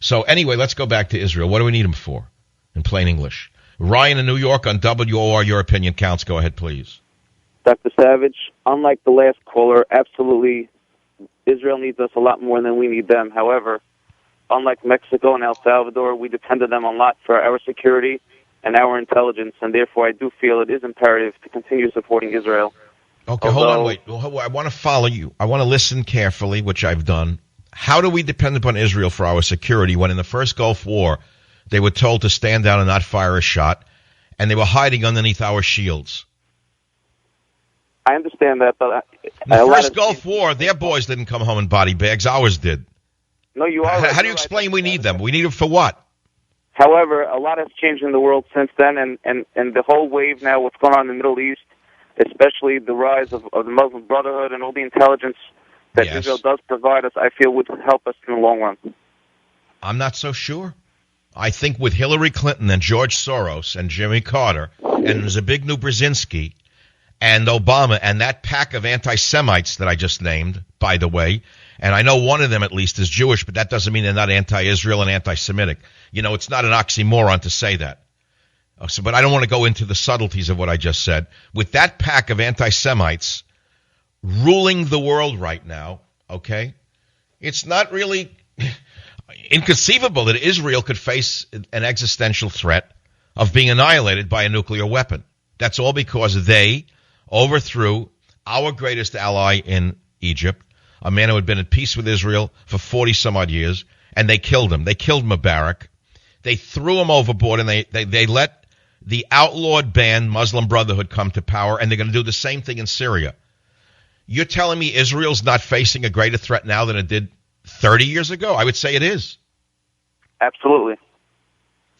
So anyway, let's go back to Israel. What do we need them for, in plain English? Ryan in New York on WOR, your opinion counts. Go ahead, please. Dr. Savage, unlike the last caller, absolutely, Israel needs us a lot more than we need them. However, unlike Mexico and El Salvador, we depend on them a lot for our security and our intelligence, and therefore I do feel it is imperative to continue supporting Israel. Okay, hold on, wait. I want to follow you. I want to listen carefully, which I've done. How do we depend upon Israel for our security when in the first Gulf War they were told to stand down and not fire a shot, and they were hiding underneath our shields? I understand that, but in the first Gulf War, their boys didn't come home in body bags. Ours did. No, you are. How do you explain we need them? We need them for what? However, a lot has changed in the world since then, and the whole wave now, what's going on in the Middle East, especially the rise of the Muslim Brotherhood and all the intelligence that Israel does provide us, I feel would help us in the long run. I'm not so sure. I think with Hillary Clinton and George Soros and Jimmy Carter and Zbigniew Brzezinski and Obama and that pack of anti-Semites that I just named, by the way, and I know one of them at least is Jewish, but that doesn't mean they're not anti-Israel and anti-Semitic. You know, it's not an oxymoron to say that. But I don't want to go into the subtleties of what I just said. With that pack of anti-Semites ruling the world right now, okay, it's not really inconceivable that Israel could face an existential threat of being annihilated by a nuclear weapon. That's all because they overthrew our greatest ally in Egypt, a man who had been at peace with Israel for 40-some-odd years, and they killed him. They killed Mubarak. They threw him overboard, and they let the outlawed band Muslim Brotherhood come to power, and they're going to do the same thing in Syria. You're telling me Israel's not facing a greater threat now than it did 30 years ago? I would say it is. Absolutely.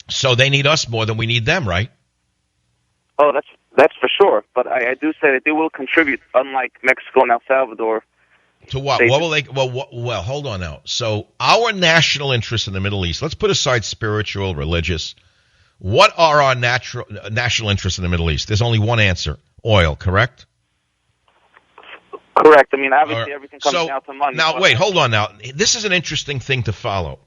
So they need us more than we need them, right? Oh, that's for sure. But I do say that they will contribute, unlike Mexico and El Salvador. To what? What will they? Well, hold on now. So our national interests in the Middle East, let's put aside spiritual, religious. What are our national interests in the Middle East? There's only one answer. Oil, correct? Correct. I mean, obviously everything comes down to money. Now, wait, hold on now. This is an interesting thing to follow.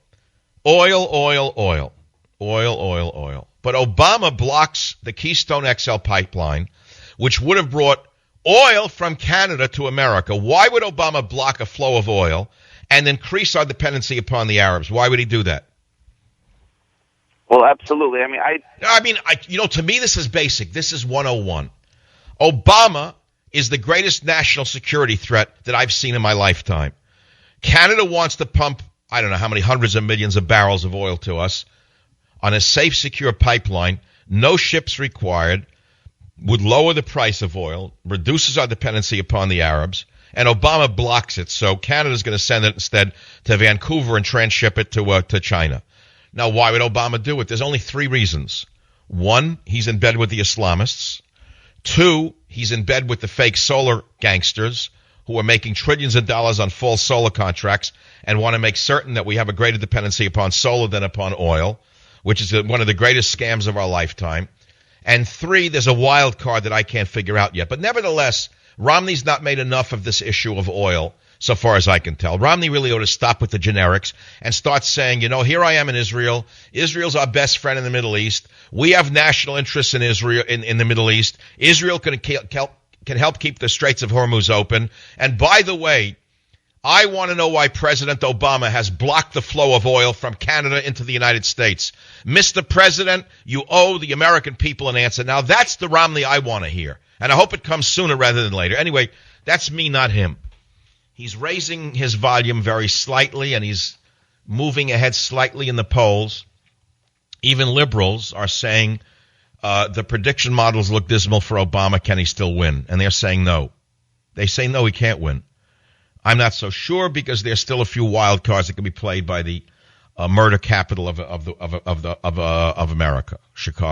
Oil, oil, oil. Oil, oil, oil. But Obama blocks the Keystone XL pipeline, which would have brought oil from Canada to America. Why would Obama block a flow of oil and increase our dependency upon the Arabs? Why would he do that? Well, absolutely. I mean, to me, this is basic. This is 101. Obama is the greatest national security threat that I've seen in my lifetime. Canada wants to pump, I don't know how many hundreds of millions of barrels of oil to us on a safe, secure pipeline, no ships required, would lower the price of oil, reduces our dependency upon the Arabs, and Obama blocks it. So Canada's going to send it instead to Vancouver and transship it to China. Now, why would Obama do it? There's only three reasons. One, he's in bed with the Islamists. Two, he's in bed with the fake solar gangsters who are making trillions of dollars on false solar contracts and want to make certain that we have a greater dependency upon solar than upon oil, which is one of the greatest scams of our lifetime. And three, there's a wild card that I can't figure out yet. But nevertheless, Romney's not made enough of this issue of oil, so far as I can tell. Romney really ought to stop with the generics and start saying, here I am in Israel. Israel's our best friend in the Middle East. We have national interests in Israel, in the Middle East. Israel can help keep the Straits of Hormuz open. And by the way, I want to know why President Obama has blocked the flow of oil from Canada into the United States. Mr. President, you owe the American people an answer. Now, that's the Romney I want to hear. And I hope it comes sooner rather than later. Anyway, that's me, not him. He's raising his volume very slightly, and he's moving ahead slightly in the polls. Even liberals are saying the prediction models look dismal for Obama. Can he still win? And they're saying no. They say no, he can't win. I'm not so sure because there's still a few wild cards that can be played by the murder capital of America, Chicago.